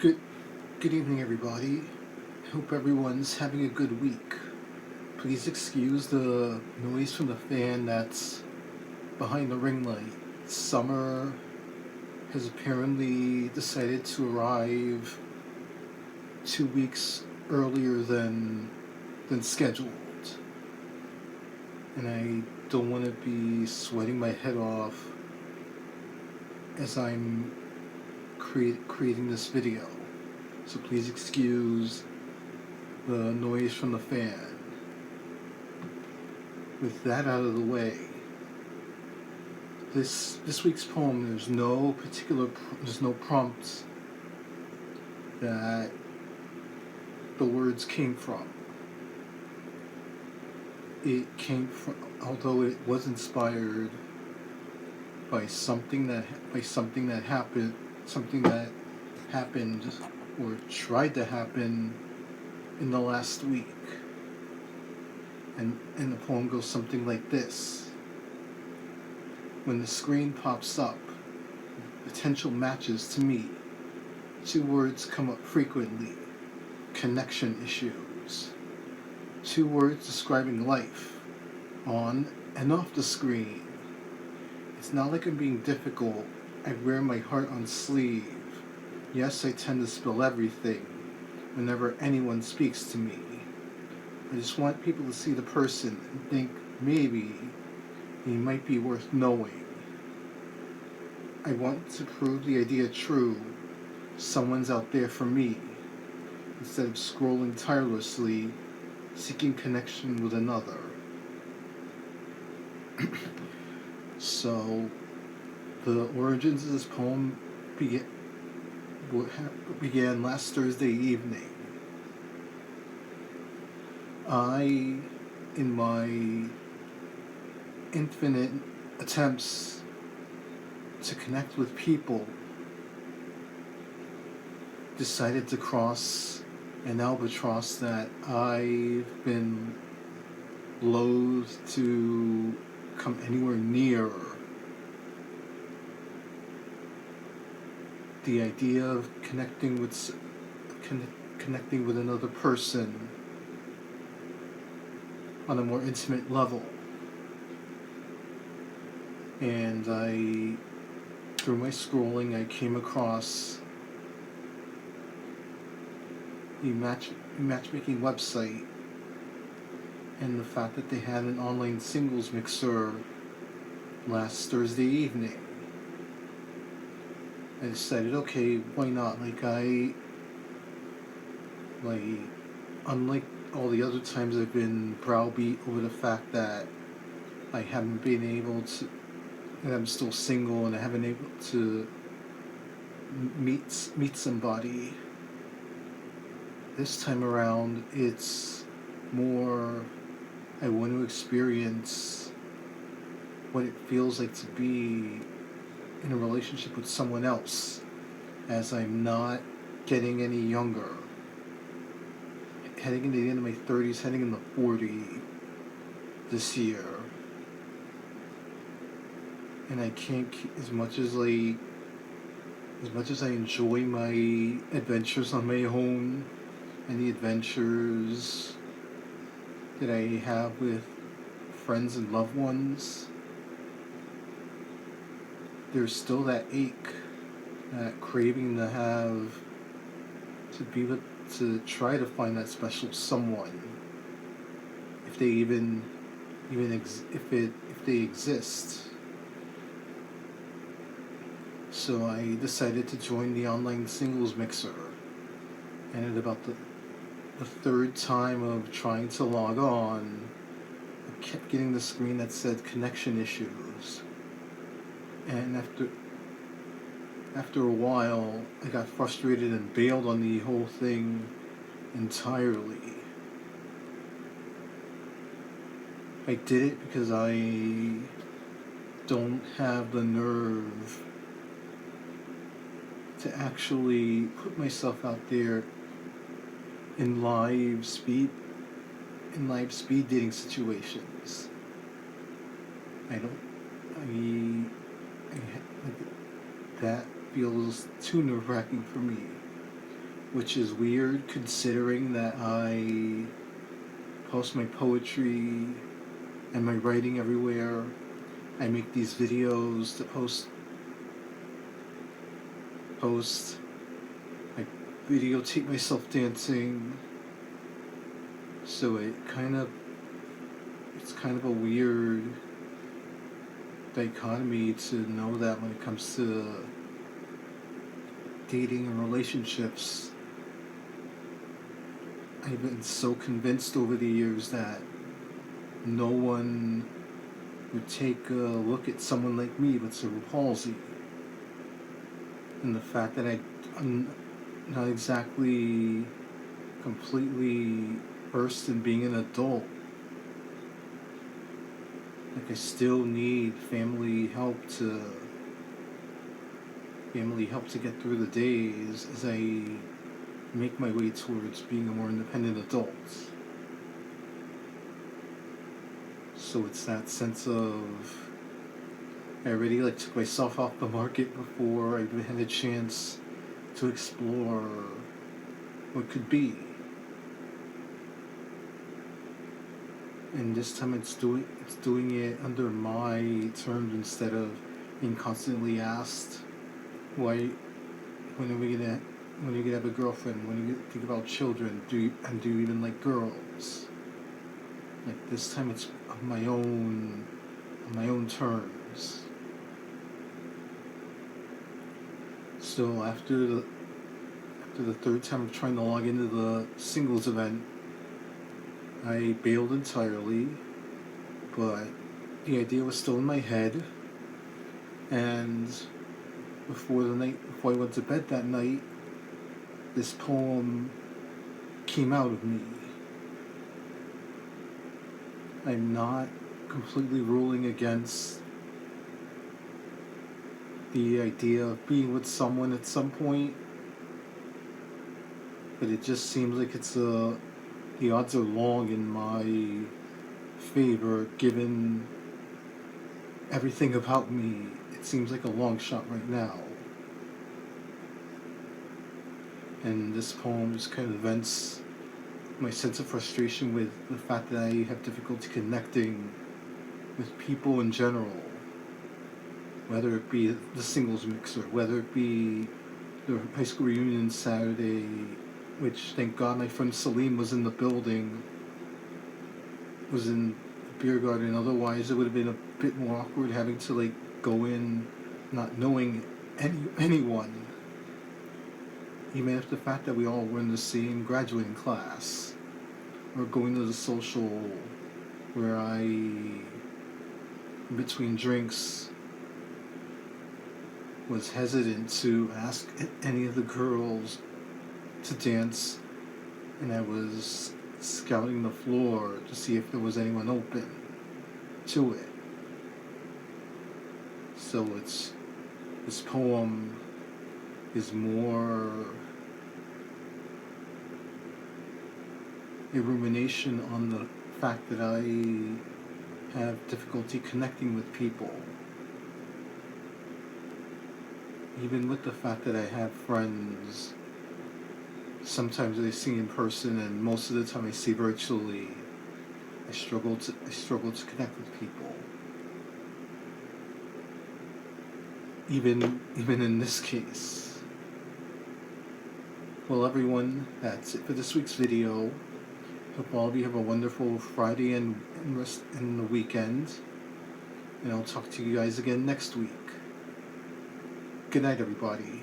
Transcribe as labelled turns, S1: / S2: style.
S1: Good good evening, everybody. Hope everyone's having a good week. Please excuse the noise from the fan that's behind the ring light. Summer has apparently decided to arrive 2 weeks earlier than scheduled. And I don't want to be sweating my head off as I'm creating this video. So please excuse the noise from the fan. With that out of the way, this week's poem, there's no prompts that the words came from. It came from, although it was inspired by something that happened or tried to happen in the last week. And the poem goes something like this. When the screen pops up, potential matches to me. Two words come up frequently. Connection issues. Two words describing life, on and off the screen. It's not like I'm being difficult. I wear my heart on sleeve. Yes, I tend to spill everything whenever anyone speaks to me. I just want people to see the person and think maybe he might be worth knowing. I want to prove the idea true. Someone's out there for me. Instead of scrolling tirelessly, seeking connection with another. So, the origins of this poem began last Thursday evening. I, in my infinite attempts to connect with people, decided to cross an albatross that I've been loath to come anywhere near. The idea of connecting with another person on a more intimate level. And through my scrolling, I came across a matchmaking website, and the fact that they had an online singles mixer last Thursday evening. I decided, okay, why not? Unlike all the other times I've been browbeat over the fact that I haven't been able to, and I'm still single and I haven't been able to meet somebody. This time around, it's more, I want to experience what it feels like to be in a relationship with someone else, as I'm not getting any younger. Heading into the end of my 30s, heading into 40 this year. And I can't keep, as much as I enjoy my adventures on my own and the adventures that I have with friends and loved ones, there's still that ache, that craving to try to find that special someone, if they if they exist. So I decided to join the online singles mixer, and at about the third time of trying to log on, I kept getting the screen that said connection issues. And after a while, I got frustrated and bailed on the whole thing entirely. I did it because I don't have the nerve to actually put myself out there in live speed dating situations. That feels too nerve-wracking for me. which is weird considering that I post my poetry and my writing everywhere. I make these videos to post. I videotape myself dancing. So it's kind of a weird dichotomy to know that when it comes to dating and relationships, I've been so convinced over the years that no one would take a look at someone like me with cerebral palsy. And the fact that I'm not exactly completely versed in being an adult. Like, I still need family help to get through the days as I make my way towards being a more independent adult. So it's that sense of I already took myself off the market before I even had a chance to explore what could be. And this time it's doing it under my terms instead of being constantly asked, why, when are we gonna have a girlfriend? When do you think about children? Do you even like girls? Like, this time it's on my own terms. So after the third time of trying to log into the singles event, I bailed entirely, but the idea was still in my head. And before I went to bed that night, this poem came out of me. I'm not completely ruling against the idea of being with someone at some point, but it just seems like the odds are long in my favor given everything about me. It seems like a long shot right now. And this poem just kind of vents my sense of frustration with the fact that I have difficulty connecting with people in general, whether it be the singles mixer, whether it be the high school reunion Saturday, which thank God my friend Salim was in the building, was in the beer garden. Otherwise it would have been a bit more awkward having to go in not knowing anyone, even if the fact that we all were in the same graduating class, or going to the social where I, in between drinks, was hesitant to ask any of the girls to dance, and I was scouting the floor to see if there was anyone open to it. So this poem is more a rumination on the fact that I have difficulty connecting with people. Even with the fact that I have friends, sometimes I see in person and most of the time I see virtually, I struggle to connect with people. Even in this case. Well, everyone, that's it for this week's video. Hope all of you have a wonderful Friday and rest in the weekend. And I'll talk to you guys again next week. Good night, everybody.